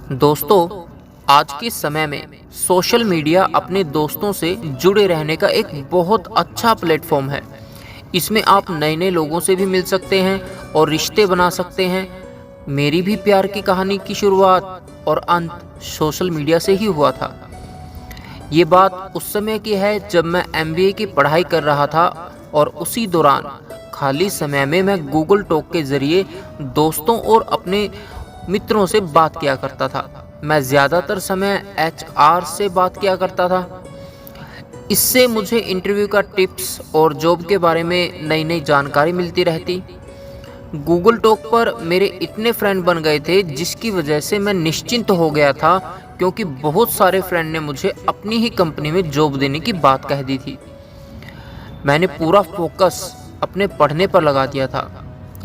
दोस्तों, आज के समय में सोशल मीडिया अपने दोस्तों से जुड़े रहने का एक बहुत अच्छा प्लेटफॉर्म है। इसमें आप नए नए लोगों से भी मिल सकते हैं और रिश्ते बना सकते हैं। मेरी भी प्यार की कहानी की शुरुआत और अंत सोशल मीडिया से ही हुआ था। ये बात उस समय की है जब मैं एमबीए की पढ़ाई कर रहा था और उसी दौरान खाली समय में मैं गूगल टॉक के ज़रिए दोस्तों और अपने मित्रों से बात किया करता था। मैं ज़्यादातर समय एचआर से बात किया करता था। इससे मुझे इंटरव्यू का टिप्स और जॉब के बारे में नई नई जानकारी मिलती रहती। गूगल टॉक पर मेरे इतने फ्रेंड बन गए थे जिसकी वजह से मैं निश्चिंत हो गया था, क्योंकि बहुत सारे फ्रेंड ने मुझे अपनी ही कंपनी में जॉब देने की बात कह दी थी। मैंने पूरा फोकस अपने पढ़ने पर लगा दिया था।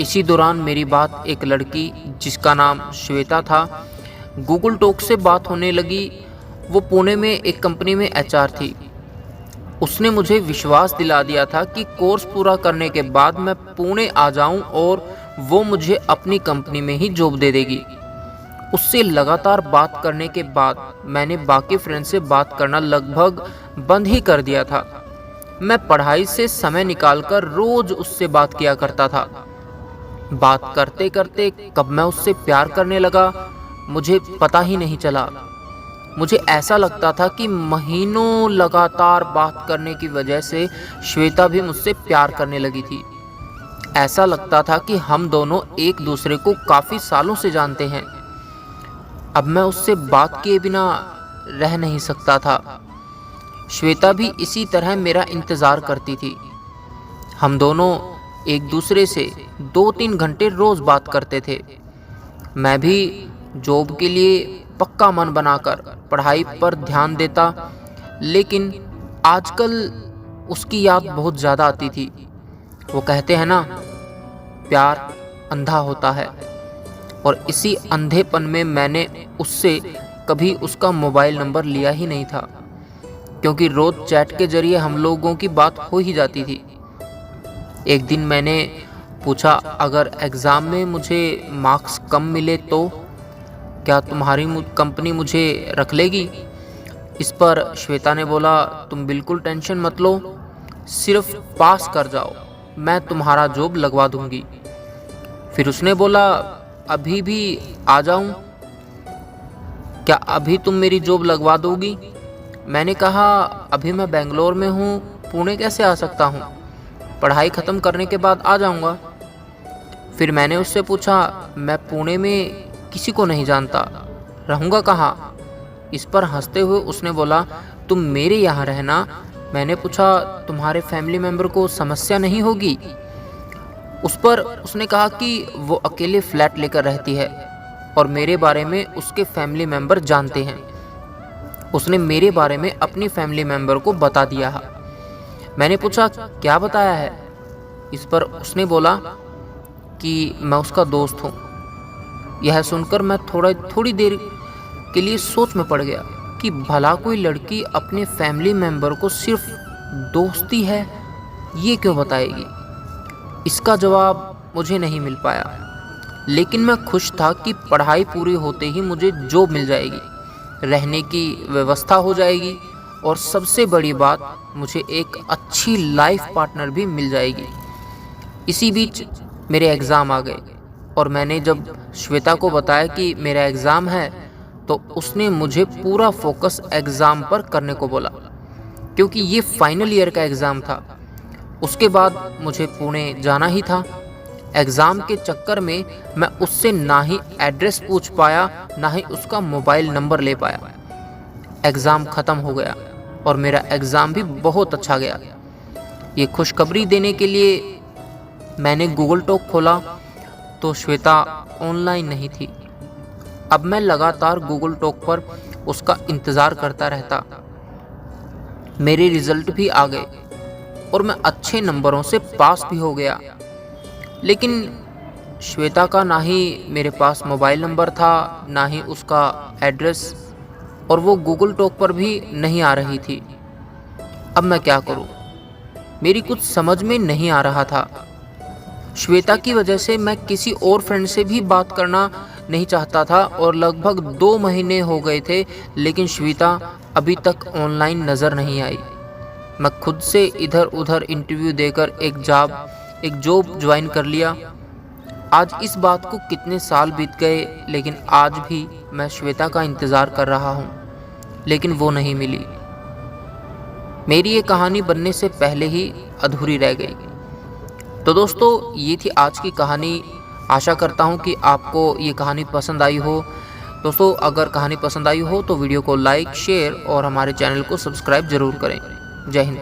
इसी दौरान मेरी बात एक लड़की जिसका नाम श्वेता था, गूगल टॉक से बात होने लगी। वो पुणे में एक कंपनी में एचआर थी। उसने मुझे विश्वास दिला दिया था कि कोर्स पूरा करने के बाद मैं पुणे आ जाऊं और वो मुझे अपनी कंपनी में ही जॉब दे देगी। उससे लगातार बात करने के बाद मैंने बाकी फ्रेंड से बात करना लगभग बंद ही कर दिया था। मैं पढ़ाई से समय निकालकर रोज उससे बात किया करता था। बात करते करते कब मैं उससे प्यार करने लगा मुझे पता ही नहीं चला। मुझे ऐसा लगता था कि महीनों लगातार बात करने की वजह से श्वेता भी मुझसे प्यार करने लगी थी। ऐसा लगता था कि हम दोनों एक दूसरे को काफ़ी सालों से जानते हैं। अब मैं उससे बात किए बिना रह नहीं सकता था। श्वेता भी इसी तरह मेरा इंतज़ार करती थी। हम दोनों एक दूसरे से 2-3 घंटे रोज़ बात करते थे। मैं भी जॉब के लिए पक्का मन बनाकर पढ़ाई पर ध्यान देता, लेकिन आजकल उसकी याद बहुत ज़्यादा आती थी। वो कहते हैं ना, प्यार अंधा होता है, और इसी अंधेपन में मैंने उससे कभी उसका मोबाइल नंबर लिया ही नहीं था, क्योंकि रोज़ चैट के ज़रिए हम लोगों की बात हो ही जाती थी। एक दिन मैंने पूछा, अगर एग्ज़ाम में मुझे मार्क्स कम मिले तो क्या तुम्हारी कंपनी मुझे रख लेगी? इस पर श्वेता ने बोला, तुम बिल्कुल टेंशन मत लो, सिर्फ पास कर जाओ, मैं तुम्हारा जॉब लगवा दूंगी। फिर उसने बोला, अभी भी आ जाऊं? क्या अभी तुम मेरी जॉब लगवा दोगी? मैंने कहा, अभी मैं बेंगलोर में हूँ, पुणे कैसे आ सकता हूँ? पढ़ाई ख़त्म करने के बाद आ जाऊँगा। फिर मैंने उससे पूछा, मैं पुणे में किसी को नहीं जानता, रहूँगा कहाँ? इस पर हंसते हुए उसने बोला, तुम मेरे यहाँ रहना। मैंने पूछा, तुम्हारे फैमिली मेम्बर को समस्या नहीं होगी? उस पर उसने कहा कि वो अकेले फ्लैट लेकर रहती है और मेरे बारे में उसके फैमिली मेम्बर जानते हैं। उसने मेरे बारे में अपनी फैमिली मेम्बर को बता दिया। मैंने पूछा, क्या बताया है? इस पर उसने बोला कि मैं उसका दोस्त हूँ। यह सुनकर मैं थोड़ी देर के लिए सोच में पड़ गया कि भला कोई लड़की अपने फैमिली मेम्बर को सिर्फ दोस्ती है ये क्यों बताएगी। इसका जवाब मुझे नहीं मिल पाया, लेकिन मैं खुश था कि पढ़ाई पूरी होते ही मुझे जॉब मिल जाएगी, रहने की व्यवस्था हो जाएगी और सबसे बड़ी बात, मुझे एक अच्छी लाइफ पार्टनर भी मिल जाएगी। इसी बीच मेरे एग्ज़ाम आ गए और मैंने जब श्वेता को बताया कि मेरा एग्ज़ाम है तो उसने मुझे पूरा फोकस एग्ज़ाम पर करने को बोला, क्योंकि ये फाइनल ईयर का एग्ज़ाम था। उसके बाद मुझे पुणे जाना ही था। एग्ज़ाम के चक्कर में मैं उससे ना ही एड्रेस पूछ पाया, ना ही उसका मोबाइल नंबर ले पाया। एग्ज़ाम ख़त्म हो गया और मेरा एग्ज़ाम भी बहुत अच्छा गया। ये खुशखबरी देने के लिए मैंने गूगल टॉक खोला तो श्वेता ऑनलाइन नहीं थी। अब मैं लगातार गूगल टॉक पर उसका इंतज़ार करता रहता। मेरे रिज़ल्ट भी आ गए और मैं अच्छे नंबरों से पास भी हो गया, लेकिन श्वेता का ना ही मेरे पास मोबाइल नंबर था, ना ही उसका एड्रेस, और वो गूगल टॉक पर भी नहीं आ रही थी। अब मैं क्या करूं? मेरी कुछ समझ में नहीं आ रहा था। श्वेता की वजह से मैं किसी और फ्रेंड से भी बात करना नहीं चाहता था और लगभग 2 महीने हो गए थे, लेकिन श्वेता अभी तक ऑनलाइन नज़र नहीं आई। मैं खुद से इधर उधर इंटरव्यू देकर एक जॉब ज्वाइन कर लिया। आज इस बात को कितने साल बीत गए, लेकिन आज भी मैं श्वेता का इंतज़ार कर रहा हूँ, लेकिन वो नहीं मिली। मेरी ये कहानी बनने से पहले ही अधूरी रह गई। तो दोस्तों, ये थी आज की कहानी। आशा करता हूँ कि आपको ये कहानी पसंद आई हो। दोस्तों, अगर कहानी पसंद आई हो तो वीडियो को लाइक, शेयर और हमारे चैनल को सब्सक्राइब ज़रूर करें। जय हिंद।